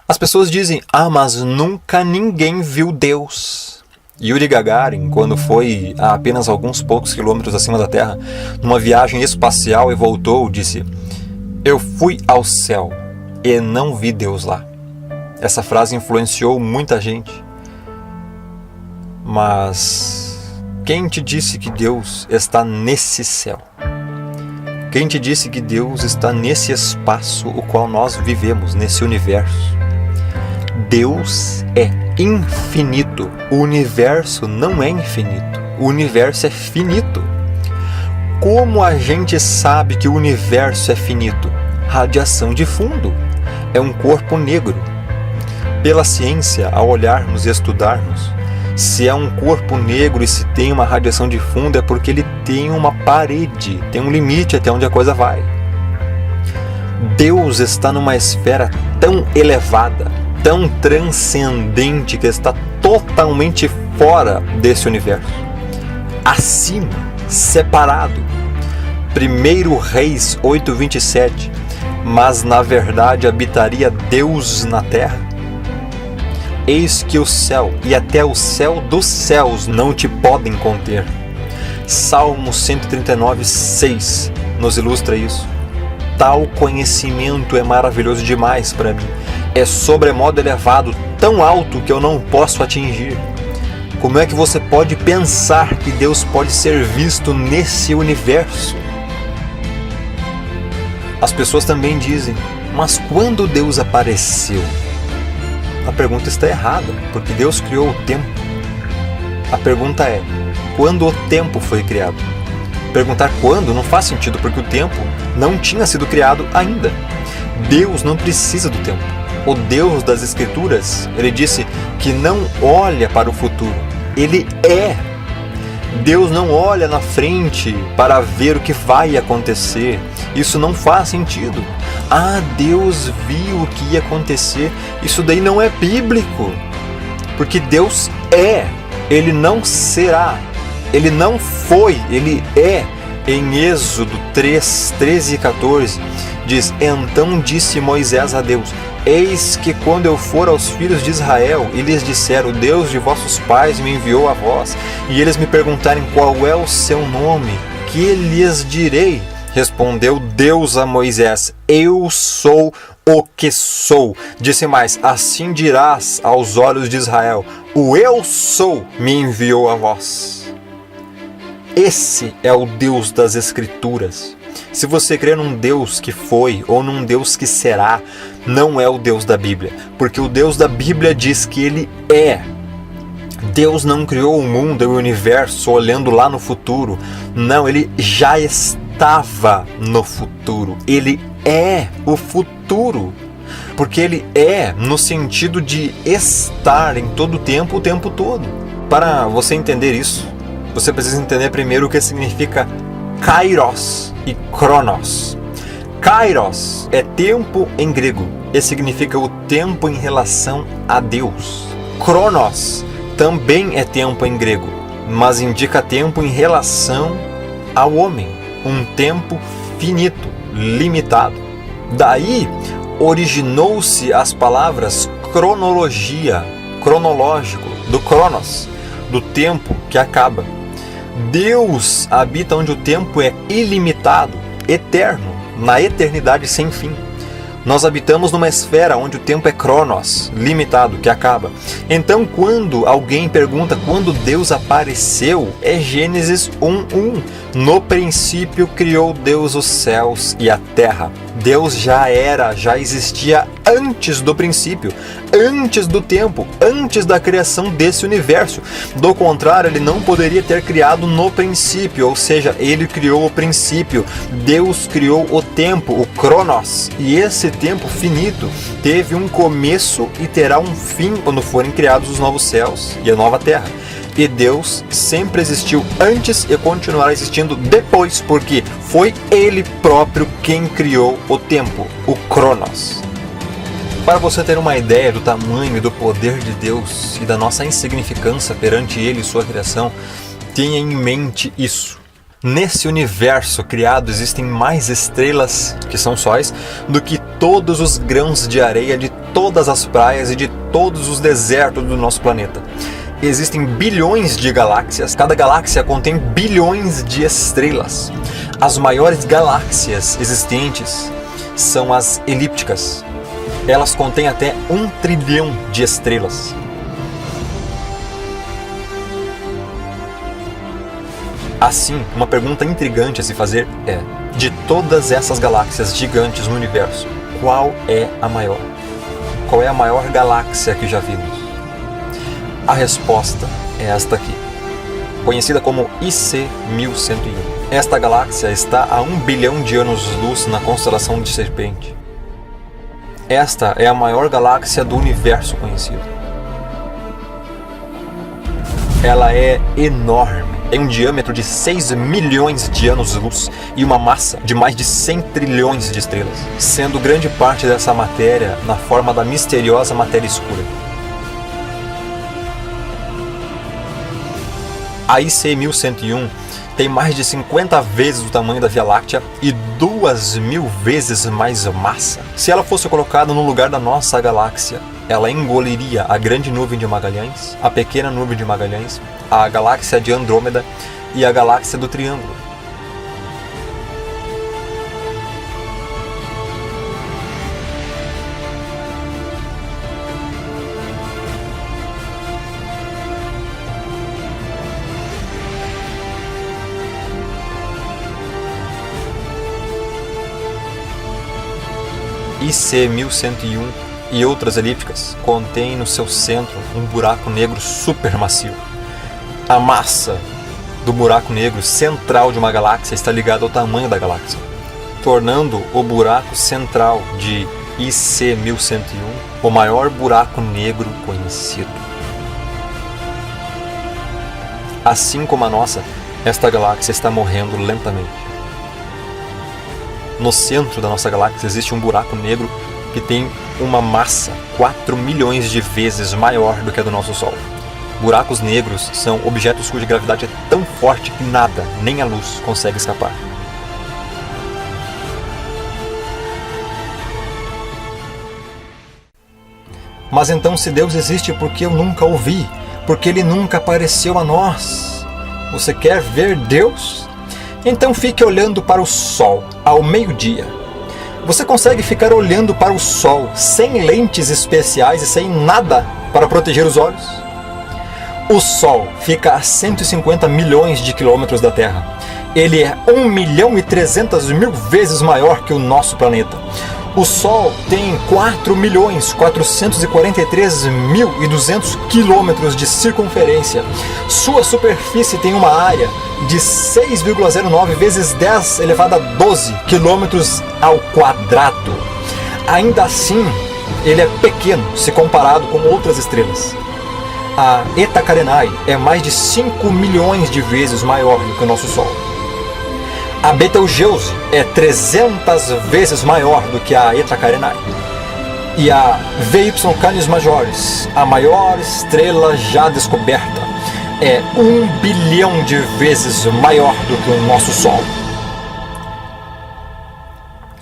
As pessoas dizem, mas nunca ninguém viu Deus. Yuri Gagarin, quando foi a apenas alguns poucos quilômetros acima da Terra, numa viagem espacial e voltou, disse: eu fui ao céu e não vi Deus lá. Essa frase influenciou muita gente. Mas quem te disse que Deus está nesse céu? Quem te disse que Deus está nesse espaço o qual nós vivemos, nesse universo? Deus é infinito. O universo não é infinito. O universo é finito. Como a gente sabe que o universo é finito? Radiação de fundo. É um corpo negro. Pela ciência, ao olharmos e estudarmos, se é um corpo negro e se tem uma radiação de fundo, é porque ele tem uma parede, tem um limite até onde a coisa vai. Deus está numa esfera tão elevada, tão transcendente, que está totalmente fora desse universo. Acima, separado. 1 Reis 8:27. Mas na verdade habitaria Deus na terra? Eis que o céu e até o céu dos céus não te podem conter. Salmo 139:6 nos ilustra isso. Tal conhecimento é maravilhoso demais para mim. É sobremodo elevado, tão alto que eu não posso atingir. Como é que você pode pensar que Deus pode ser visto nesse universo? As pessoas também dizem, mas quando Deus apareceu? A pergunta está errada, porque Deus criou o tempo. A pergunta é, quando o tempo foi criado? Perguntar quando não faz sentido, porque o tempo não tinha sido criado ainda. Deus não precisa do tempo. O Deus das Escrituras, ele disse que não olha para o futuro. Ele é. Deus não olha na frente para ver o que vai acontecer. Isso não faz sentido. Deus viu o que ia acontecer. Isso daí não é bíblico. Porque Deus é. Ele não será. Ele não foi. Ele é. Em Êxodo 3, 13 e 14, diz: então disse Moisés a Deus: eis que quando eu for aos filhos de Israel e lhes disser, o Deus de vossos pais me enviou a vós, e eles me perguntarem qual é o seu nome, que lhes direi? Respondeu Deus a Moisés: eu sou o que sou. Disse mais: assim dirás aos olhos de Israel, o eu sou me enviou a vós. Esse é o Deus das Escrituras. Se você crê num Deus que foi ou num Deus que será, não é o Deus da Bíblia, porque o Deus da Bíblia diz que Ele é. Deus não criou o mundo e o universo olhando lá no futuro. Não, Ele já estava no futuro. Ele é o futuro. Porque Ele é no sentido de estar em todo o tempo todo. Para você entender isso, você precisa entender primeiro o que significa Kairos e Cronos. Kairos é tempo em grego e significa o tempo em relação a Deus. Cronos também é tempo em grego, mas indica tempo em relação ao homem. Um tempo finito, limitado. Daí originou-se as palavras cronologia, cronológico, do Cronos, do tempo que acaba. Deus habita onde o tempo é ilimitado, eterno, na eternidade sem fim. Nós habitamos numa esfera onde o tempo é Cronos, limitado, que acaba. Então, quando alguém pergunta quando Deus apareceu, é Gênesis 1:1. No princípio criou Deus os céus e a terra. Deus já existia antes do princípio, antes do tempo, antes da criação desse universo. Do contrário, ele não poderia ter criado no princípio, ou seja, ele criou o princípio. Deus criou o tempo, o Cronos, e esse tempo finito teve um começo e terá um fim quando forem criados os novos céus e a nova terra. E Deus sempre existiu antes e continuará existindo depois, porque foi Ele próprio quem criou o tempo, o Cronos. Para você ter uma ideia do tamanho e do poder de Deus e da nossa insignificância perante Ele e sua criação, tenha em mente isso. Nesse universo criado existem mais estrelas, que são sóis, do que todos os grãos de areia de todas as praias e de todos os desertos do nosso planeta. Existem bilhões de galáxias, cada galáxia contém bilhões de estrelas. As maiores galáxias existentes são as elípticas. Elas contêm até 1 trilhão de estrelas. Assim, uma pergunta intrigante a se fazer é: de todas essas galáxias gigantes no universo, qual é a maior? Qual é a maior galáxia que já vimos? A resposta é esta aqui, conhecida como IC 1101. Esta galáxia está a 1 bilhão de anos-luz na constelação de Serpente. Esta é a maior galáxia do universo conhecido. Ela é enorme, tem um diâmetro de 6 milhões de anos-luz e uma massa de mais de 100 trilhões de estrelas, sendo grande parte dessa matéria na forma da misteriosa matéria escura. A IC 1101 tem mais de 50 vezes o tamanho da Via Láctea e 2.000 vezes mais massa. Se ela fosse colocada no lugar da nossa galáxia, ela engoliria a grande nuvem de Magalhães, a pequena nuvem de Magalhães, a galáxia de Andrômeda e a galáxia do Triângulo. IC 1101 e outras elípticas contêm no seu centro um buraco negro supermassivo. A massa do buraco negro central de uma galáxia está ligada ao tamanho da galáxia, tornando o buraco central de IC 1101 o maior buraco negro conhecido. Assim como a nossa, esta galáxia está morrendo lentamente. No centro da nossa galáxia existe um buraco negro que tem uma massa 4 milhões de vezes maior do que a do nosso Sol. Buracos negros são objetos cuja gravidade é tão forte que nada, nem a luz, consegue escapar. Mas então, se Deus existe, por que eu nunca o vi? Porque Ele nunca apareceu a nós? Você quer ver Deus? Então fique olhando para o Sol ao meio-dia. Você consegue ficar olhando para o Sol sem lentes especiais e sem nada para proteger os olhos? O Sol fica a 150 milhões de quilômetros da Terra. Ele é 1.300.000 vezes maior que o nosso planeta. O Sol tem 4.443.200 quilômetros de circunferência. Sua superfície tem uma área de 6,09 vezes 10 elevado a 12 quilômetros ao quadrado. Ainda assim, ele é pequeno se comparado com outras estrelas. A Eta Carinae é mais de 5 milhões de vezes maior do que o nosso Sol. A Betelgeuse é 300 vezes maior do que a Eta Carinae. E a VY Canis Majoris, a maior estrela já descoberta, é 1 bilhão de vezes maior do que o nosso Sol.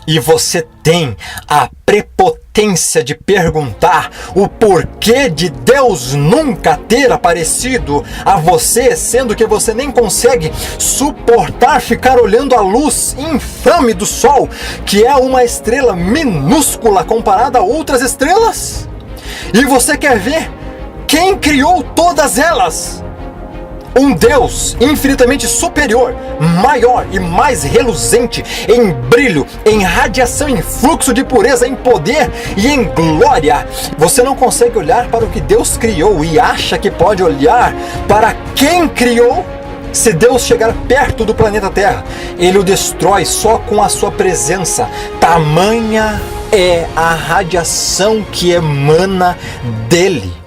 E você tem a prepotência de perguntar o porquê de Deus nunca ter aparecido a você, sendo que você nem consegue suportar ficar olhando a luz infame do Sol, que é uma estrela minúscula comparada a outras estrelas? E você quer ver quem criou todas elas? Um Deus infinitamente superior, maior e mais reluzente em brilho, em radiação, em fluxo de pureza, em poder e em glória. Você não consegue olhar para o que Deus criou e acha que pode olhar para quem criou? Se Deus chegar perto do planeta Terra, Ele o destrói só com a sua presença. Tamanha é a radiação que emana dele.